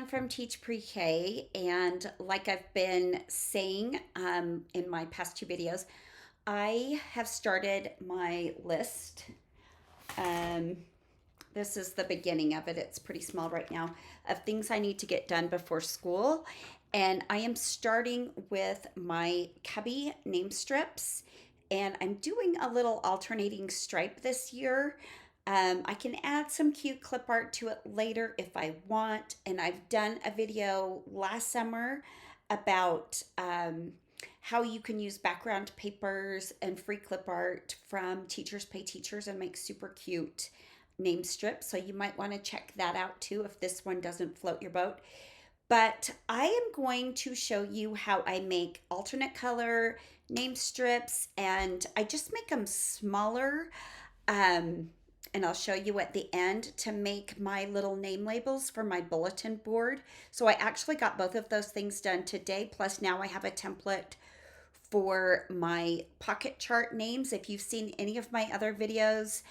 Jan from Teach Pre-K, and like I've been saying in my past two videos, I have started my list. Um, this is the beginning of it. It's pretty small right now of things I need to get done before school. And I am starting with my cubby name strips. And I'm doing a little alternating stripe this year. I can add some cute clip art to it later if I want. And I've done a video last summer about how you can use background papers and free clip art from Teachers Pay Teachers and make super cute name strips. So you might want to check that out too if this one doesn't float your boat. But I am going to show you how I make alternate color name strips, and I just make them smaller. Um, and I'll show you at the end to make my little name labels for my bulletin board. So I actually got both of those things done today. Plus now I have a template for my pocket chart names. If you've seen any of my other videos,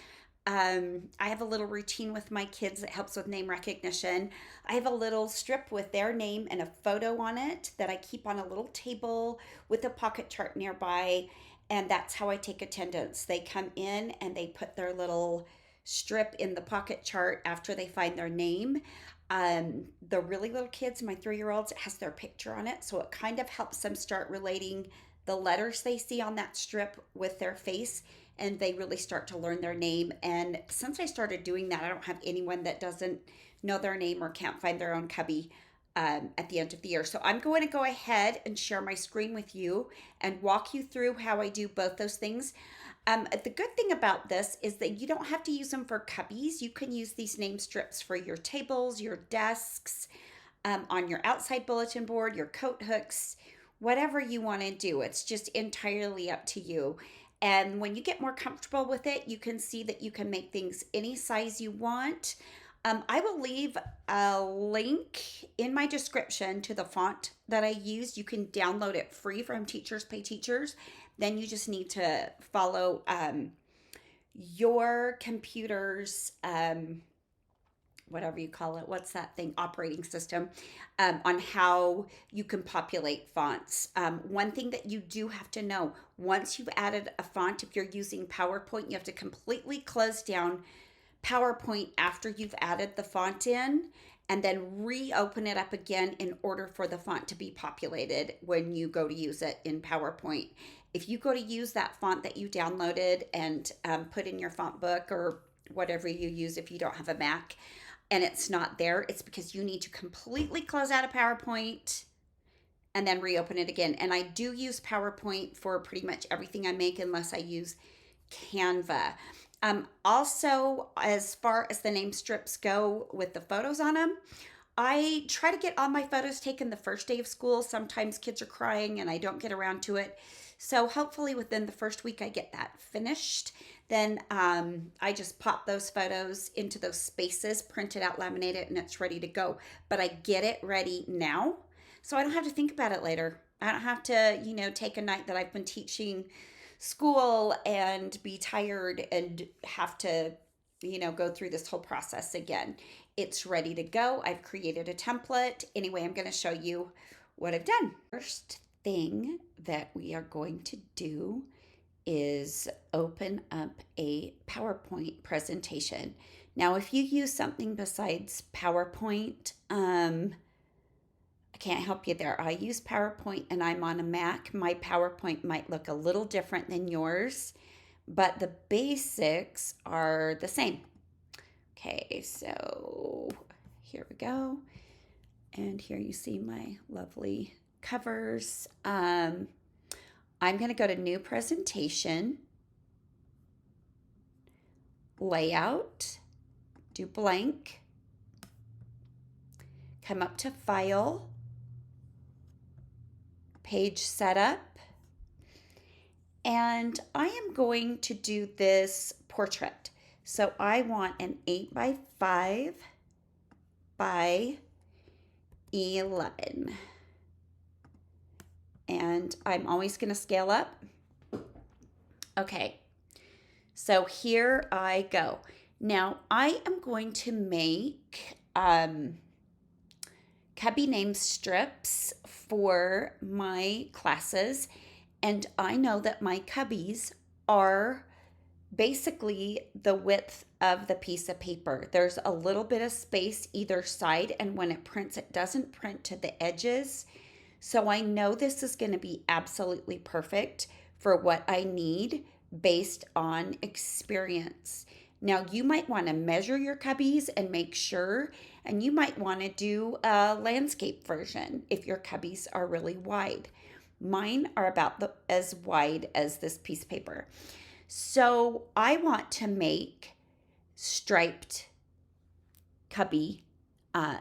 I have a little routine with my kids that helps with name recognition. I have a little strip with their name and a photo on it that I keep on a little table with a pocket chart nearby. And that's how I take attendance. They come in and they put their little strip in the pocket chart after they find their name. The really little kids, my 3-year-olds, it has their picture on it. So it kind of helps them start relating the letters they see on that strip with their face, and they really start to learn their name. And since I started doing that, I don't have anyone that doesn't know their name or can't find their own cubby at the end of the year. So I'm going to go ahead and share my screen with you and walk you through how I do both those things. The good thing about this is that you don't have to use them for cubbies. You can use these name strips for your tables, your desks, on your outside bulletin board, your coat hooks, whatever you want to do. It's just entirely up to you. And when you get more comfortable with it, you can see that you can make things any size you want. I will leave a link in my description to the font that I used. You can download it free from Teachers Pay Teachers. Then you just need to follow your computer's whatever you call it, what's that thing, operating system, on how you can populate fonts. One thing that you do have to know, once you've added a font, if you're using PowerPoint, you have to completely close down PowerPoint after you've added the font in, and then reopen it up again in order for the font to be populated when you go to use it in PowerPoint. If you go to use that font that you downloaded and put in your font book or whatever you use if you don't have a Mac, and it's not there, it's because you need to completely close out of PowerPoint and then reopen it again. And I do use PowerPoint for pretty much everything I make unless I use Canva. Also, as far as the name strips go with the photos on them, I try to get all my photos taken the first day of school. Sometimes kids are crying and I don't get around to it. So hopefully within the first week I get that finished. Then I just pop those photos into those spaces, print it out, laminate it, and it's ready to go. But I get it ready now so I don't have to think about it later. I don't have to, take a night that I've been teaching school and be tired and have to, go through this whole process again. It's ready to go. I've created a template. Anyway, I'm going to show you what I've done. First thing that we are going to do is open up a PowerPoint presentation. Now, if you use something besides PowerPoint, I can't help you there. I use PowerPoint and I'm on a Mac. My PowerPoint might look a little different than yours, but the basics are the same. Okay, so here we go. And here you see my lovely covers. I'm going to go to New Presentation, Layout, do blank, come up to File, Page Setup, and I am going to do this portrait. So I want an 8 by 5 by 11. And I'm always going to scale up. Okay, so here I go. Now I am going to make cubby name strips for my classes, and I know that my cubbies are basically the width of the piece of paper. There's a little bit of space either side, and when it prints, it doesn't print to the edges. So I know this is going to be absolutely perfect for what I need based on experience. Now, you might want to measure your cubbies and make sure, and you might want to do a landscape version if your cubbies are really wide. Mine are about as wide as this piece of paper. So I want to make striped cubby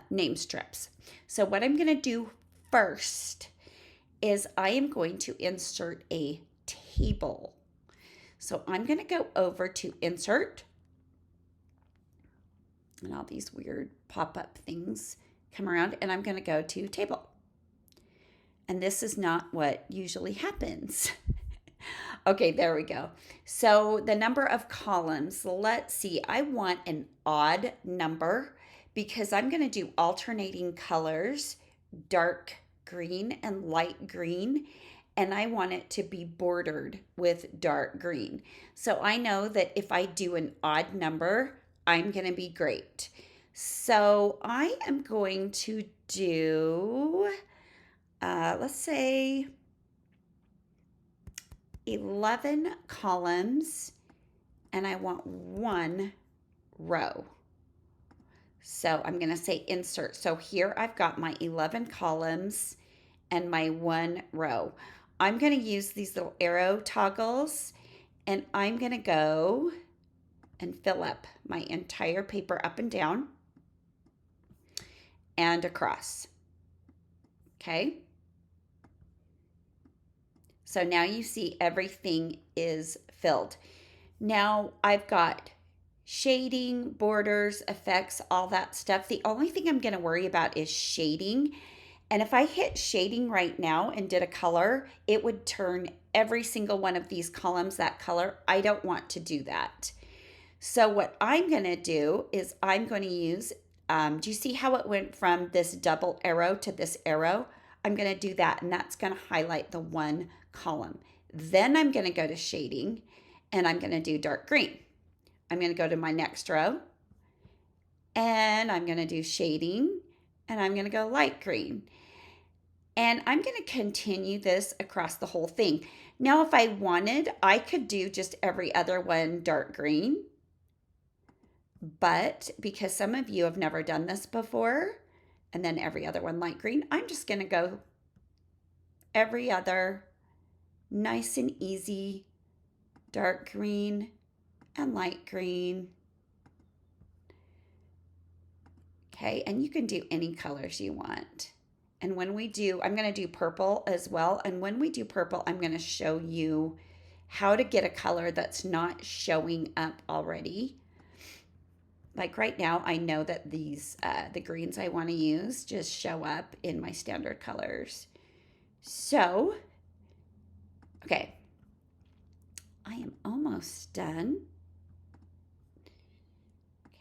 name strips. So what I'm going to do first is I am going to insert a table. So I'm going to go over to insert, and all these weird pop-up things come around, and I'm going to go to table. And this is not what usually happens. Okay, there we go. So the number of columns, let's see, I want an odd number because I'm going to do alternating colors, dark green and light green, and I want it to be bordered with dark green. So I know that if I do an odd number, I'm going to be great. So I am going to do, let's say, 11 columns, and I want 1 row. So I'm going to say insert. So here I've got my 11 columns and my 1 row. I'm going to use these little arrow toggles, and I'm going to go and fill up my entire paper up and down and across. Okay. So now you see everything is filled. Now I've got shading, borders, effects, all that stuff. The only thing I'm going to worry about is shading. And if I hit shading right now and did a color, it would turn every single one of these columns that color. I don't want to do that. So what I'm going to do is I'm going to use, do you see how it went from this double arrow to this arrow? I'm going to do that, and that's going to highlight the 1 column. Then I'm going to go to shading, and I'm going to do dark green. I'm going to go to my next row, and I'm going to do shading, and I'm going to go light green. And I'm going to continue this across the whole thing. Now, if I wanted, I could do just every other one dark green. But because some of you have never done this before, and then every other one light green, I'm just going to go every other nice and easy dark green and light green. Okay, and you can do any colors you want. And when we do, I'm going to do purple as well. And when we do purple, I'm going to show you how to get a color that's not showing up already. Like right now, I know that these, the greens I want to use just show up in my standard colors. So, okay, I am almost done.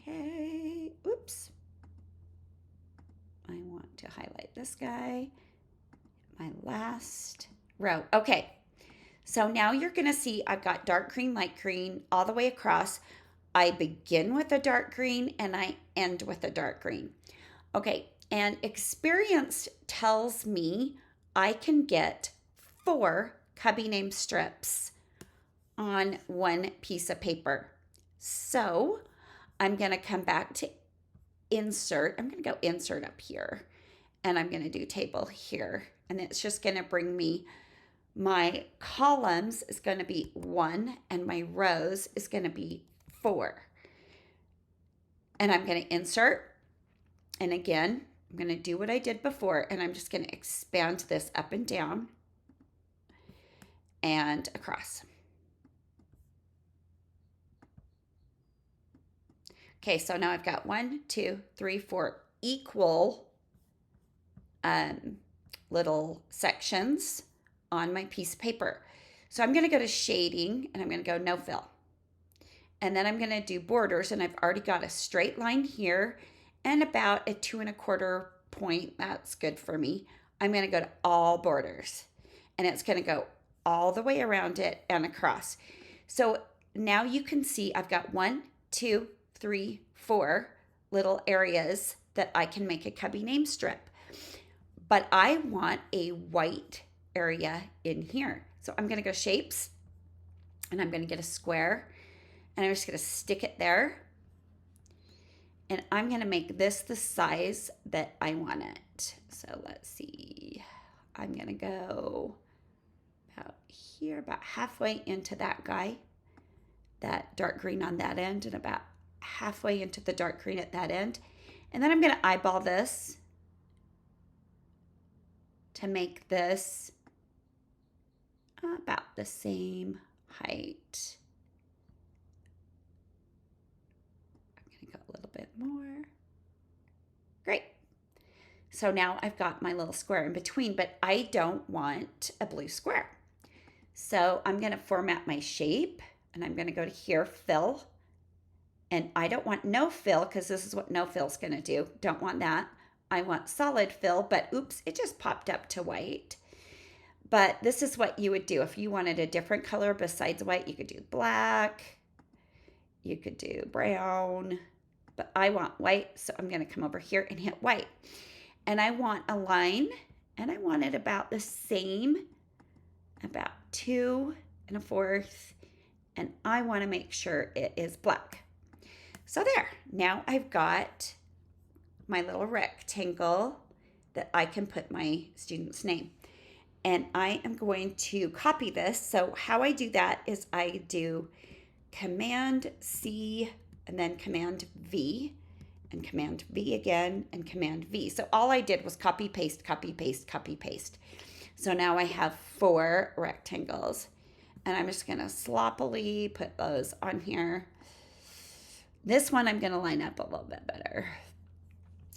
Okay, oops. I want to highlight this guy, my last row. Okay, so now you're gonna see I've got dark green, light green, all the way across. I begin with a dark green and I end with a dark green. Okay, and experience tells me I can get 4 cubby name strips on 1 piece of paper. So I'm gonna come back to insert. I'm going to go insert up here, and I'm going to do table here, and it's just going to bring me my columns is going to be 1 and my rows is going to be 4. And I'm going to insert, and again I'm going to do what I did before, and I'm just going to expand this up and down and across. Okay, so now I've got 1, 2, 3, 4 equal little sections on my piece of paper. So I'm going to go to shading, and I'm going to go no fill. And then I'm going to do borders, and I've already got a straight line here and about a 2 1/4 point. That's good for me. I'm going to go to all borders, and it's going to go all the way around it and across. So now you can see I've got 1, 2, 3, 4 little areas that I can make a cubby name strip. But I want a white area in here. So I'm going to go shapes, and I'm going to get a square, and I'm just going to stick it there. And I'm going to make this the size that I want it. So let's see. I'm going to go about here, about halfway into that guy, that dark green on that end, and about halfway into the dark green at that end. And then I'm going to eyeball this to make this about the same height. I'm going to go a little bit more. Great. So now I've got my little square in between, but I don't want a blue square. So I'm going to format my shape, and I'm going to go to here, fill. And I don't want no fill, because this is what no fill is going to do. Don't want that. I want solid fill, but oops, it just popped up to white. But this is what you would do. If you wanted a different color besides white, you could do black. You could do brown. But I want white, so I'm going to come over here and hit white. And I want a line, and I want it about the same, about 2 1/4. And I want to make sure it is black. So there, now I've got my little rectangle that I can put my student's name. And I am going to copy this. So how I do that is I do Command C and then Command V and Command V again and Command V. So all I did was copy, paste, copy, paste, copy, paste. So now I have 4 rectangles. And I'm just going to sloppily put those on here. This one I'm going to line up a little bit better.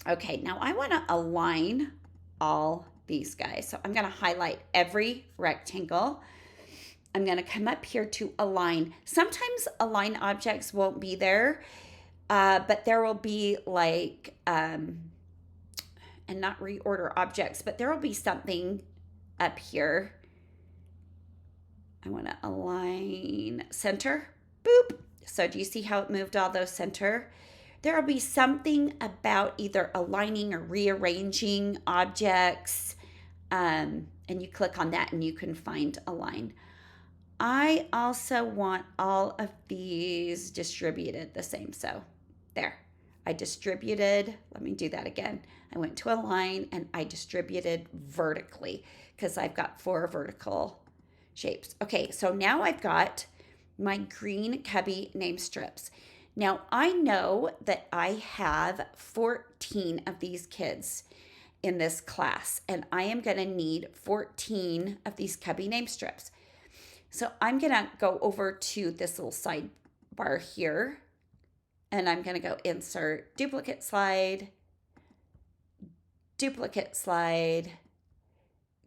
Okay, now I want to align all these guys. So I'm going to highlight every rectangle. I'm going to come up here to align. Sometimes align objects won't be there, but there will be like, and not reorder objects, but there will be something up here. I want to align center. Boop. So do you see how it moved all those center? There will be something about either aligning or rearranging objects, and you click on that and you can find align. I also want all of these distributed the same. So there, I distributed. Let me do that again. I went to align and I distributed vertically because I've got 4 vertical shapes. Okay, so now I've got my green cubby name strips. Now I know that I have 14 of these kids in this class, and I am going to need 14 of these cubby name strips. So I'm going to go over to this little sidebar here, and I'm going to go insert duplicate slide, duplicate slide,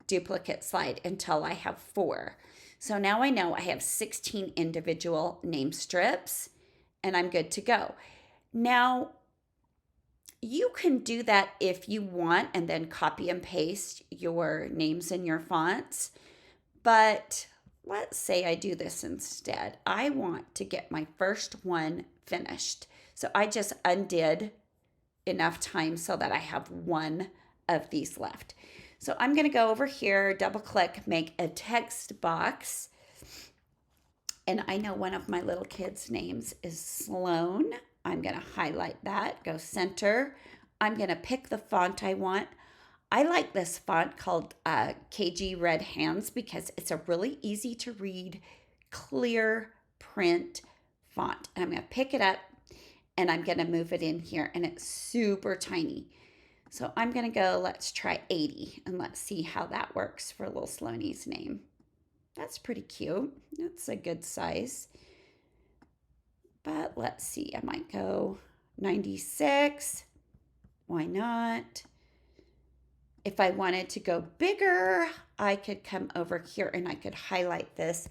duplicate slide until I have 4. So now I know I have 16 individual name strips, and I'm good to go. Now, you can do that if you want and then copy and paste your names and your fonts. But let's say I do this instead. I want to get my first one finished. So I just undid enough time so that I have 1 of these left. So I'm going to go over here, double click, make a text box. And I know one of my little kids' names is Sloan. I'm going to highlight that, go center. I'm going to pick the font I want. I like this font called KG Red Hands because it's a really easy to read, clear print font. And I'm going to pick it up and I'm going to move it in here, and it's super tiny. So I'm going to go, let's try 80, and let's see how that works for little Sloanie's name. That's pretty cute. That's a good size. But let's see, I might go 96. Why not? If I wanted to go bigger, I could come over here and I could highlight this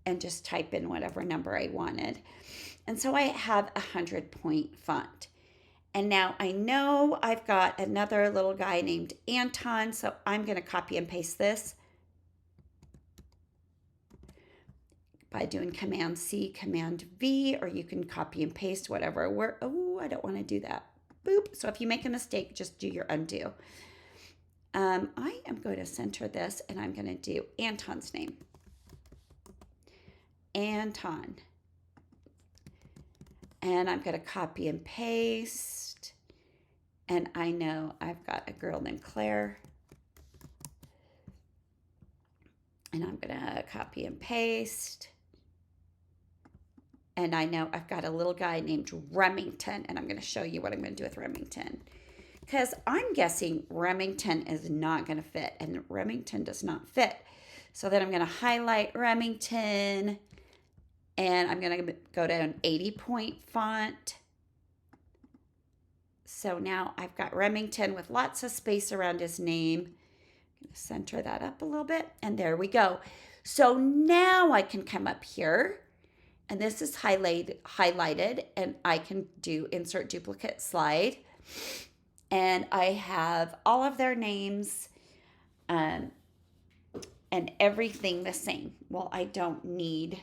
and just type in whatever number I wanted. And so I have a 100-point font. And now I know I've got another little guy named Anton, so I'm going to copy and paste this by doing Command C, Command V, or you can copy and paste whatever. Oh, I don't want to do that. Boop. So if you make a mistake, just do your undo. I am going to center this and I'm going to do Anton's name. Anton. And I'm going to copy and paste. And I know I've got a girl named Claire. And I'm going to copy and paste. And I know I've got a little guy named Remington. And I'm going to show you what I'm going to do with Remington. Because I'm guessing Remington is not going to fit. And Remington does not fit. So then I'm going to highlight Remington. And I'm going to go to an 80-point font. So now I've got Remington with lots of space around his name. I'm going to center that up a little bit. And there we go. So now I can come up here. And this is highlighted. And I can do insert duplicate slide. And I have all of their names and everything the same. Well, I don't need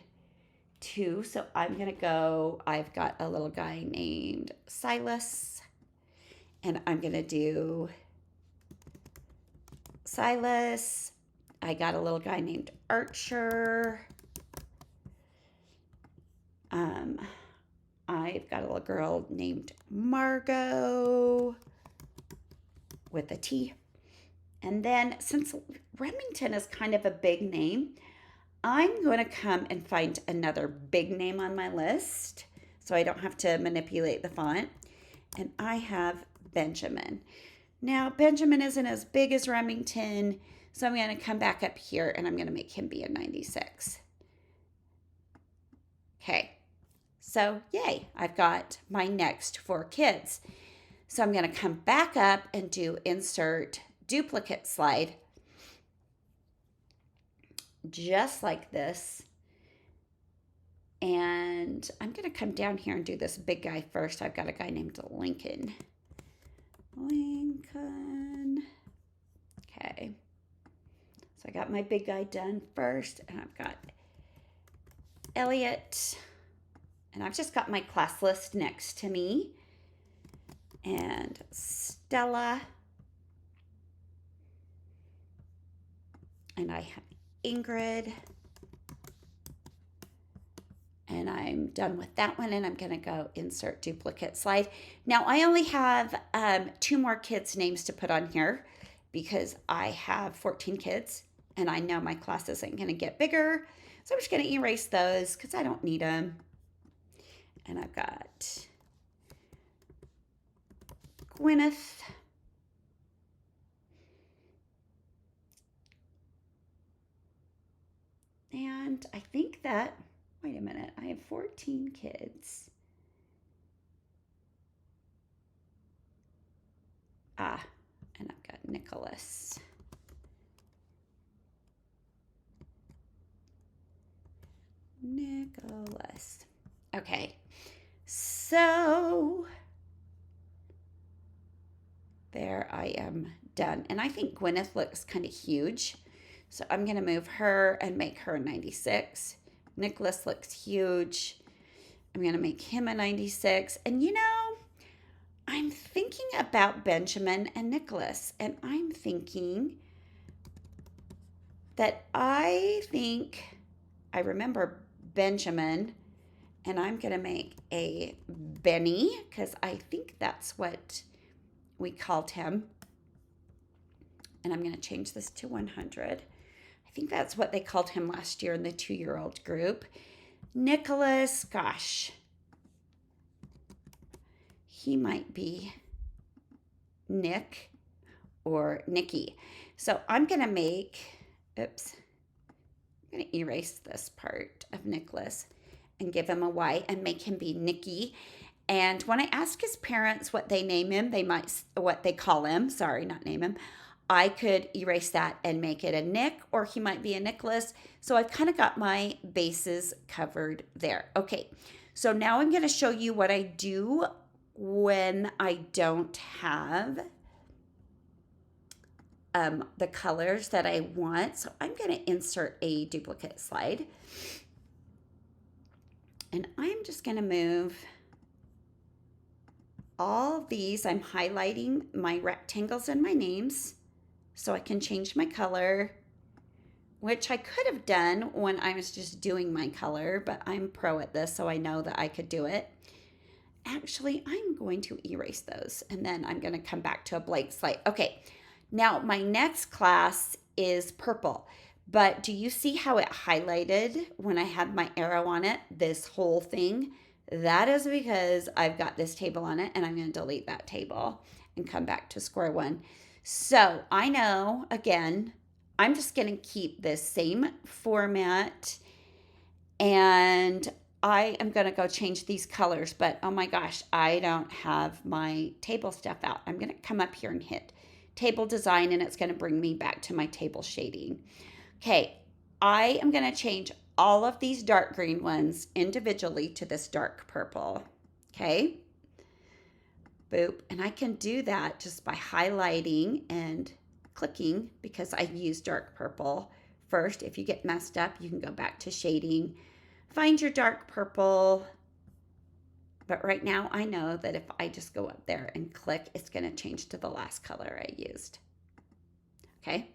to, so I'm going to go, I've got a little guy named Silas. And I'm going to do Silas. I got a little guy named Archer. I've got a little girl named Margot with a T. And then since Remington is kind of a big name, I'm going to come and find another big name on my list so I don't have to manipulate the font. And I have Benjamin. Now, Benjamin isn't as big as Remington, so I'm going to come back up here and I'm going to make him be a 96. Okay, so yay, I've got my next 4 kids. So I'm going to come back up and do insert duplicate slide. Just like this. And I'm going to come down here and do this big guy first. I've got a guy named Lincoln. Okay. So I got my big guy done first. And I've got Elliot. And I've just got my class list next to me. And Stella. And I have Ingrid. And I'm done with that one, and I'm going to go insert duplicate slide. Now, I only have 2 more kids' names to put on here because I have 14 kids, and I know my class isn't going to get bigger. So I'm just going to erase those because I don't need them. And I've got Gwyneth. And I think that, wait a minute, I have 14 kids. And I've got Nicholas. Okay, so there I am done. And I think Gwyneth looks kind of huge. So I'm going to move her and make her a 96. Nicholas looks huge. I'm going to make him a 96. And you know, I'm thinking about Benjamin and Nicholas. And I'm thinking that I remember Benjamin. And I'm going to make a Benny because I think that's what we called him. And I'm going to change this to 100. I think that's what they called him last year in the 2-year-old group. Nicholas, gosh, he might be Nick or Nikki. So I'm going to make, I'm going to erase this part of Nicholas and give him a Y and make him be Nikki. And when I ask his parents what they name him, what they call him, sorry, not name him, I could erase that and make it a Nick, or he might be a Nicholas. So I've kind of got my bases covered there. Okay, so now I'm going to show you what I do when I don't have the colors that I want. So I'm going to insert a duplicate slide. And I'm just going to move all of these. I'm highlighting my rectangles and my names so I can change my color, which I could have done when I was just doing my color, but I'm pro at this, so I know that I could do it. Actually, I'm going to erase those, and then I'm going to come back to a blank slate. Okay, now my next class is purple, but do you see how it highlighted when I had my arrow on it, this whole thing? That is because I've got this table on it, and I'm going to delete that table and come back to square one. So I know, again, I'm just going to keep this same format, and I am going to go change these colors, but oh my gosh, I don't have my table stuff out. I'm going to come up here and hit table design, and it's going to bring me back to my table shading. Okay, I am going to change all of these dark green ones individually to this dark purple. Okay, boop, and I can do that just by highlighting and clicking because I use dark purple first. If you get messed up, you can go back to shading, find your dark purple. But right now I know that if I just go up there and click, it's going to change to the last color I used. Okay.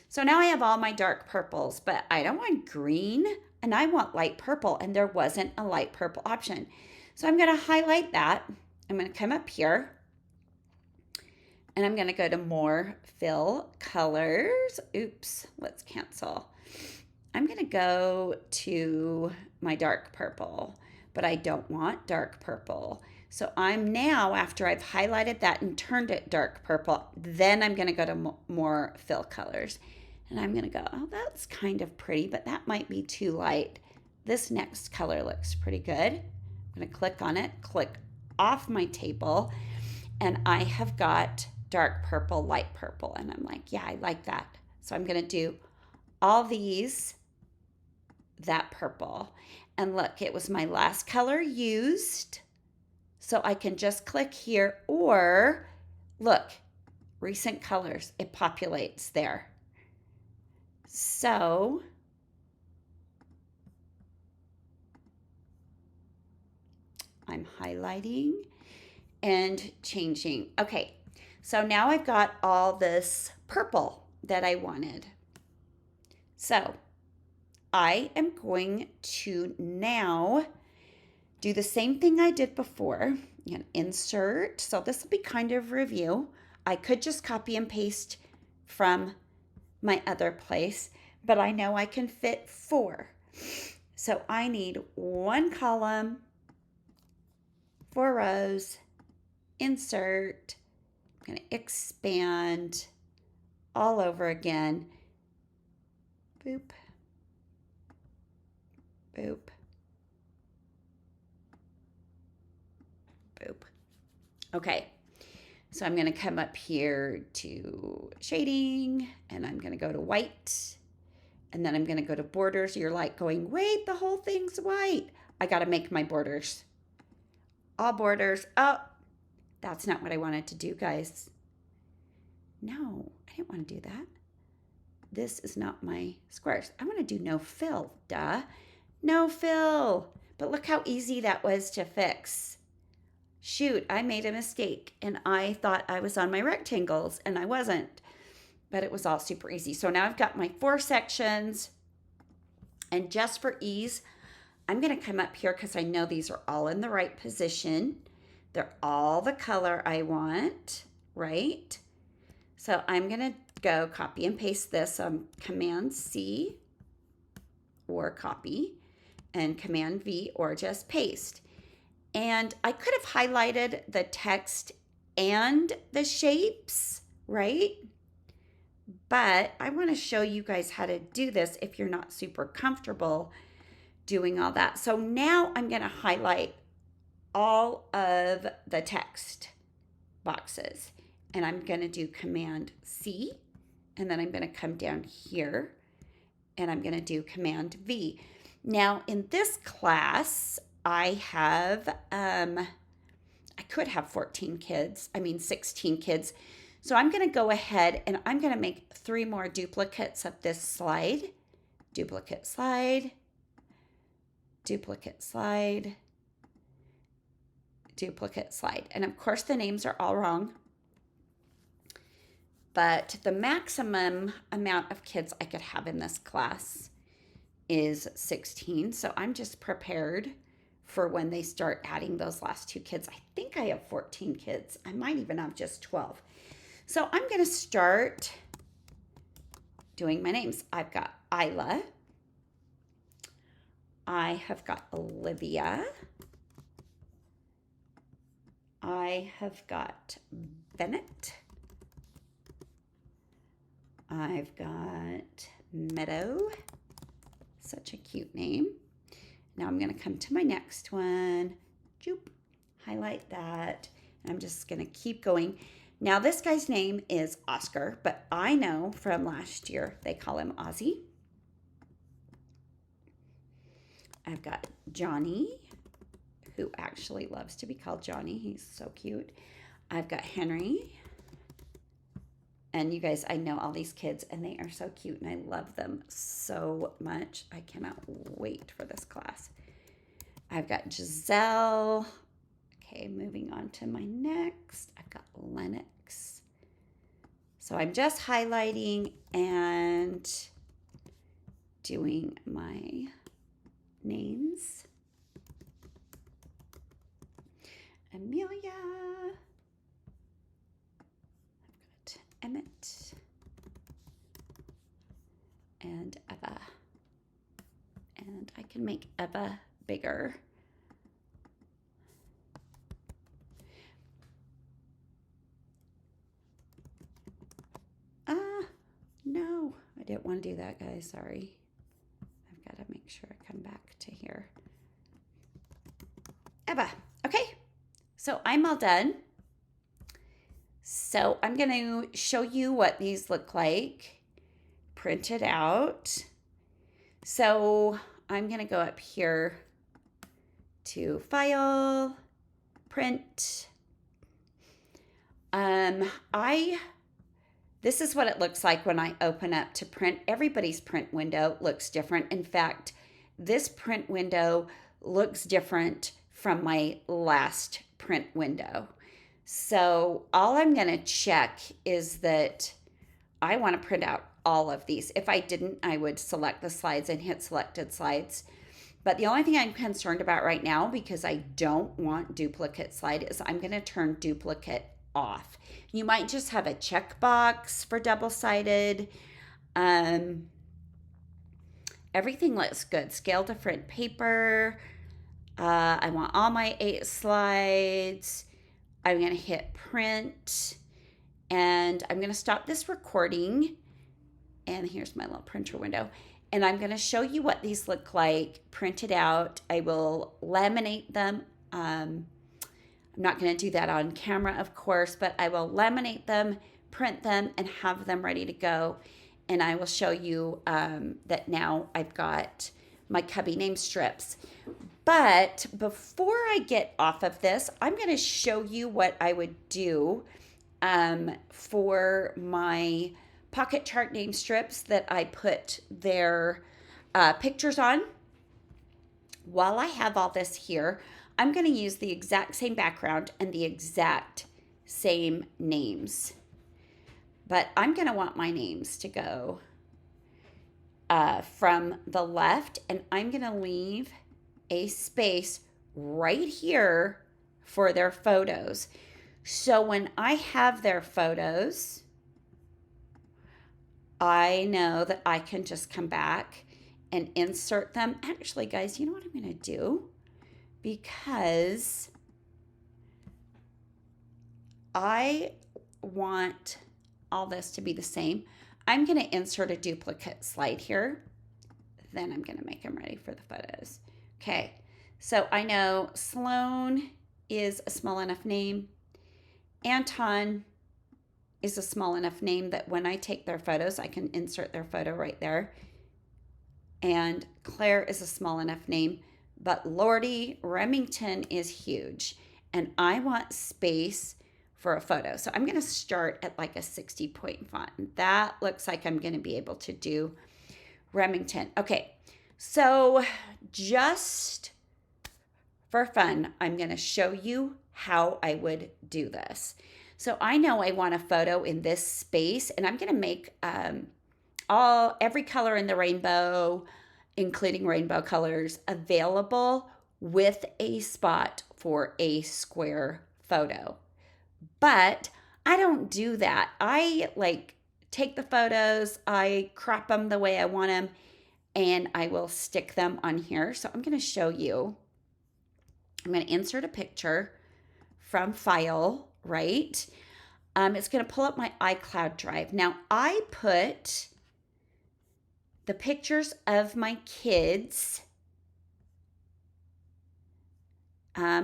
So now I have all my dark purples, but I don't want green and I want light purple, and there wasn't a light purple option. So I'm going to highlight that. I'm going to come up here and I'm going to go to more fill colors. Oops, let's cancel. I'm going to go to my dark purple, but I don't want dark purple. So I'm now, after I've highlighted that and turned it dark purple, then I'm going to go to more fill colors. And I'm going to go, oh, that's kind of pretty, but that might be too light. This next color looks pretty good. I'm going to click on it, click off my table, and I have got dark purple, light purple. And I'm like, yeah, I like that. So I'm going to do all these that purple. And look, it was my last color used. So I can just click here, or look, recent colors, it populates there. So I'm highlighting and changing. Okay, so now I've got all this purple that I wanted. So I am going to now do the same thing I did before. And insert. So this will be kind of review. I could just copy and paste from my other place, but I know I can fit 4. So I need 1 column, 4 rows, insert. I'm going to expand all over again. Boop. Boop. Boop. Okay. So I'm going to come up here to shading, and I'm going to go to white, and then I'm going to go to borders. You're like going, wait, the whole thing's white. I got to make my borders. All borders. Oh, that's not what I wanted to do, guys. No, I didn't want to do that. This is not my squares. I want to do no fill, duh. No fill. But look how easy that was to fix. Shoot, I made a mistake and I thought I was on my rectangles and I wasn't, but it was all super easy. So now I've got my 4 sections, and just for ease, I'm going to come up here because I know these are all in the right position. They're all the color I want, right? So I'm going to go copy and paste this. Command C or copy, and Command V or just paste. And I could have highlighted the text and the shapes, right? But I want to show you guys how to do this if you're not super comfortable doing all that. So now I'm going to highlight all of the text boxes. And I'm going to do Command C. And then I'm going to come down here. And I'm going to do Command V. Now in this class, I could have 14 kids, 16 kids. So I'm going to go ahead and I'm going to make 3 more duplicates of this slide. Duplicate slide, duplicate slide, duplicate slide. And of course the names are all wrong, but the maximum amount of kids I could have in this class is 16. So I'm just prepared for when they start adding those last 2 kids. I think I have 14 kids. I might even have just 12. So I'm going to start doing my names. I've got Isla. I have got Olivia. I have got Bennett. I've got Meadow. Such a cute name. Now I'm going to come to my next one. Joop. Highlight that. And I'm just going to keep going. Now this guy's name is Oscar, but I know from last year they call him Ozzy. I've got Johnny, who actually loves to be called Johnny. He's so cute. I've got Henry. And you guys, I know all these kids and they are so cute and I love them so much. I cannot wait for this class. I've got Giselle. Okay, moving on to my next. I've got Lennox. So I'm just highlighting and doing my names. Amelia. I've got Emmett and Eva. And I can make Eva bigger. No, I didn't want to do that, guys. Sorry. I've got to make sure I come back to here. Eva. Okay. So I'm all done. So I'm going to show you what these look like printed out. So I'm going to go up here to File, Print. This is what it looks like when I open up to print. Everybody's print window looks different. In fact, this print window looks different from my last print window. So all I'm going to check is that I want to print out all of these. If I didn't, I would select the slides and hit selected slides. But the only thing I'm concerned about right now, because I don't want duplicate slide, is I'm going to turn duplicate off. You might just have a checkbox for double-sided. Everything looks good. Scale different paper. I want all my 8 slides. I'm going to hit print and I'm going to stop this recording. And here's my little printer window. And I'm going to show you what these look like printed out. I will laminate them. I'm not going to do that on camera, of course, but I will laminate them, print them, and have them ready to go. And I will show you that now I've got my cubby name strips. But before I get off of this, I'm going to show you what I would do for my pocket chart name strips that I put their pictures on. While I have all this here, I'm going to use the exact same background and the exact same names. But I'm going to want my names to go from the left, and I'm going to leave a space right here for their photos. So when I have their photos, I know that I can just come back and insert them. Actually, guys, you know what I'm going to do? Because I want all this to be the same, I'm going to insert a duplicate slide here. Then I'm going to make them ready for the photos. Okay, so I know Sloan is a small enough name. Anton is a small enough name that when I take their photos, I can insert their photo right there. And Claire is a small enough name, but Lordy Remington is huge. and I want space for a photo. So I'm going to start at like a 60 point font. That looks like I'm going to be able to do Remington. Okay, so just for fun, I'm going to show you how I would do this. So I know I want a photo in this space, and I'm going to make every color in the rainbow, including rainbow colors, available with a spot for a square photo. But I don't do that. I like take the photos, I crop them the way I want them, and I will stick them on here. So I'm going to show you. I'm going to insert a picture from file, right? It's going to pull up my iCloud drive. Now, I put the pictures of my kids.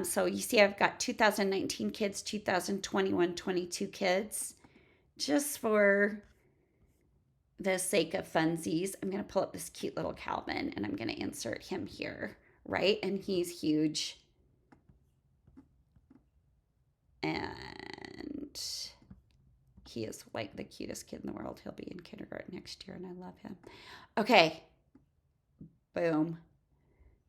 So you see I've got 2019 kids, 2021-22 kids. Just for the sake of funsies, I'm going to pull up this cute little Calvin, and I'm going to insert him here, right? And he's huge. And he is like the cutest kid in the world. He'll be in kindergarten next year, and I love him. Okay. Boom.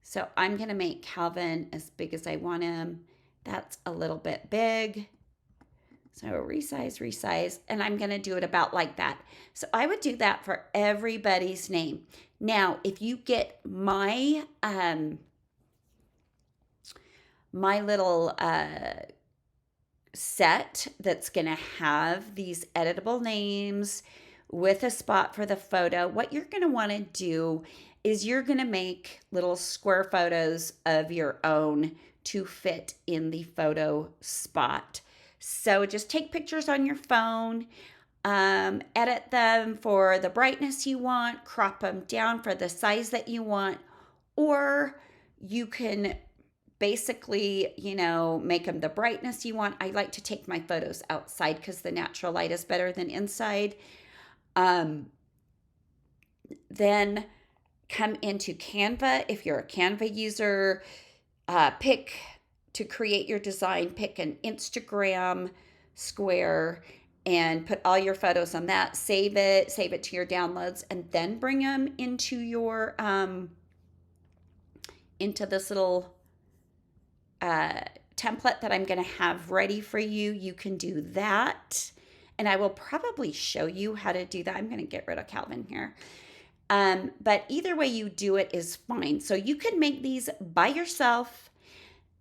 So I'm going to make Calvin as big as I want him. That's a little bit big. So resize, and I'm going to do it about like that. So I would do that for everybody's name. Now, if you get my my little set that's going to have these editable names with a spot for the photo, what you're going to want to do is you're going to make little square photos of your own to fit in the photo spot. So just take pictures on your phone, edit them for the brightness you want, crop them down for the size that you want, or you can basically, make them the brightness you want. I like to take my photos outside because the natural light is better than inside. Then come into Canva. If you're a Canva user, pick to create your design, pick an Instagram square and put all your photos on that. Save it to your downloads, and then bring them into your into this little template that I'm going to have ready for you. You can do that, and I will probably show you how to do that. I'm going to get rid of Calvin here. But either way you do it is fine. So you can make these by yourself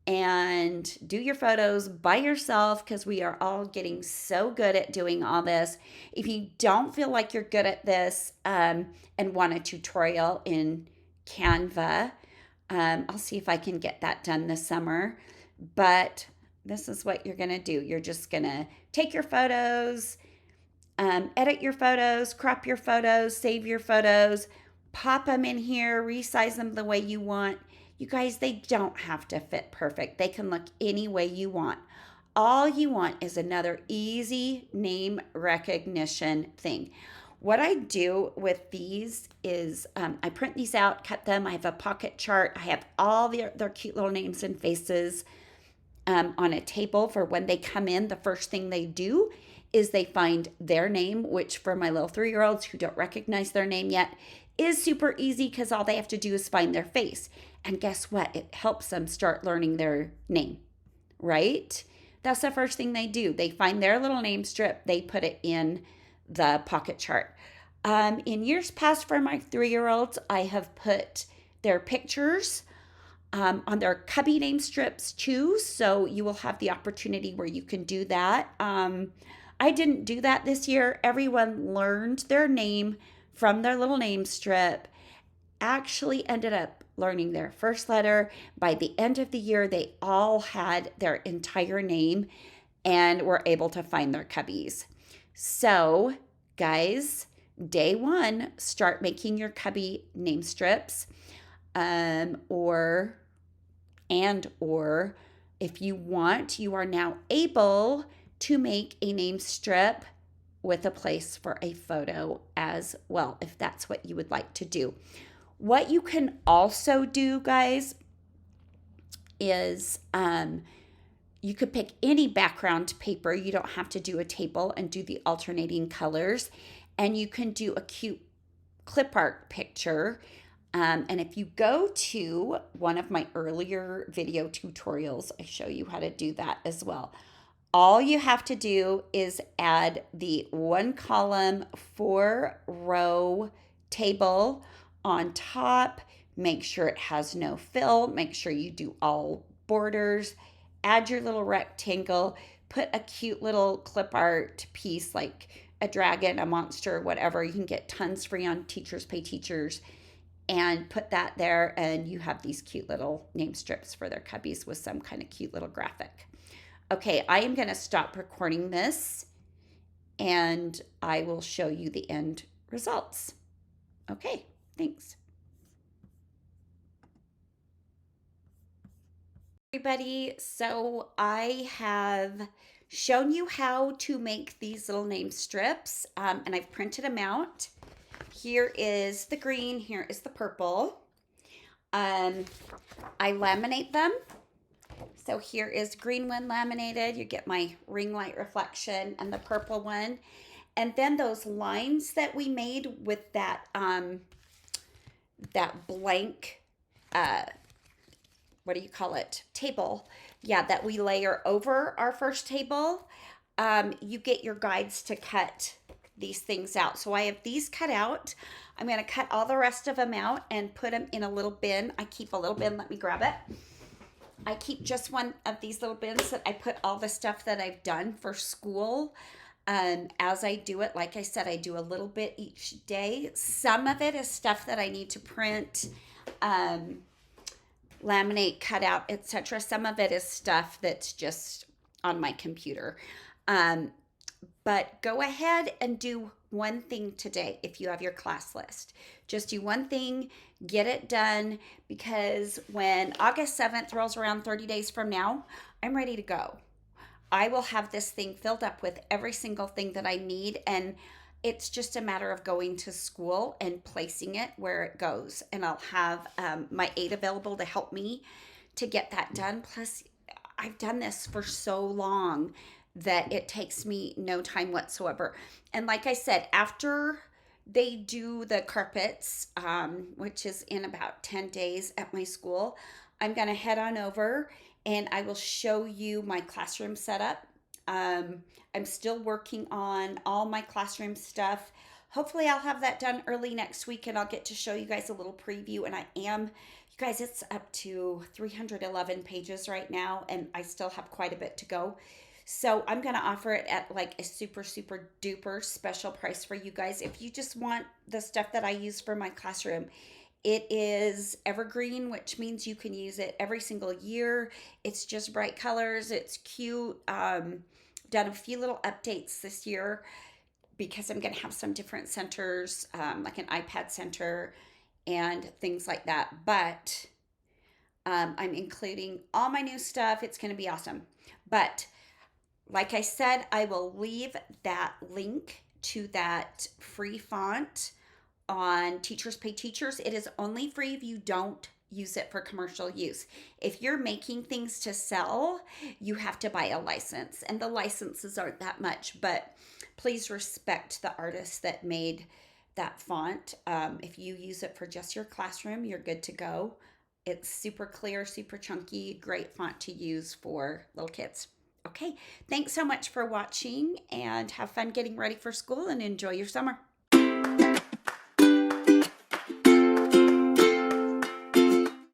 and do your photos by yourself, because we are all getting so good at doing all this. If you don't feel like you're good at this and want a tutorial in Canva, I'll see if I can get that done this summer. But this is what you're going to do. You're just going to take your photos, edit your photos, crop your photos, save your photos, pop them in here, resize them the way you want. You guys, they don't have to fit perfect. They can look any way you want. All you want is another easy name recognition thing. What I do with these is I print these out, cut them. I have a pocket chart. I have all their cute little names and faces on a table for when they come in. The first thing they do is they find their name, which for my little 3-year-olds who don't recognize their name yet is super easy, because all they have to do is find their face. And guess what? It helps them start learning their name, right? That's the first thing they do. They find their little name strip, they put it in the pocket chart. In years past for my 3-year-olds, I have put their pictures on their Cubby name strips too. So you will have the opportunity where you can do that. I didn't do that this year. Everyone learned their name from their little name strip, actually ended up learning their first letter. By the end of the year, they all had their entire name and were able to find their Cubbies. So, guys, day one, start making your Cubby name strips, or if you want, you are now able to make a name strip with a place for a photo as well, if that's what you would like to do. What you can also do, guys, is you could pick any background paper. You don't have to do a table and do the alternating colors. And you can do a cute clip art picture. And if you go to one of my earlier video tutorials, I show you how to do that as well. All you have to do is add the 1 column, 4 row table on top. Make sure it has no fill. Make sure you do all borders. Add your little rectangle. Put a cute little clip art piece like a dragon, a monster, whatever. You can get tons free on Teachers Pay Teachers, and put that there, and you have these cute little name strips for their cubbies with some kind of cute little graphic. Okay, I am going to stop recording this and I will show you the end results. Okay, thanks. Everybody, so I have shown you how to make these little name strips, and I've printed them out. Here is the green, here is the purple. I laminate them. So here is green one laminated. You get my ring light reflection, and the purple one. And then those lines that we made with that that blank, what do you call it? Table. Yeah, that we layer over our first table. You get your guides to cut these things out. So I have these cut out. I'm going to cut all the rest of them out and put them in a little bin. I keep a little bin. Let me grab it. I keep just one of these little bins that I put all the stuff that I've done for school. As I do it, like I said, I do a little bit each day. Some of it is stuff that I need to print, laminate, cut out, etc. Some of it is stuff that's just on my computer. But go ahead and do one thing today if you have your class list. Just do one thing, get it done, because when August 7th rolls around 30 days from now, I'm ready to go. I will have this thing filled up with every single thing that I need, and it's just a matter of going to school and placing it where it goes. And I'll have my aide available to help me to get that done. Plus, I've done this for so long that it takes me no time whatsoever. And like I said, after they do the carpets, which is in about 10 days at my school, I'm going to head on over and I will show you my classroom setup. I'm still working on all my classroom stuff. Hopefully I'll have that done early next week and I'll get to show you guys a little preview. And you guys, it's up to 311 pages right now and I still have quite a bit to go. So I'm going to offer it at like a super, super duper special price for you guys. If you just want the stuff that I use for my classroom, it is evergreen, which means you can use it every single year. It's just bright colors. It's cute. Done a few little updates this year because I'm going to have some different centers, like an iPad center and things like that. But I'm including all my new stuff. It's going to be awesome. But like I said, I will leave that link to that free font on Teachers Pay Teachers. It is only free if you don't use it for commercial use. If you're making things to sell, you have to buy a license, and the licenses aren't that much, but please respect the artist that made that font. If you use it for just your classroom, you're good to go. It's super clear, super chunky, great font to use for little kids. Okay, thanks so much for watching and have fun getting ready for school and enjoy your summer.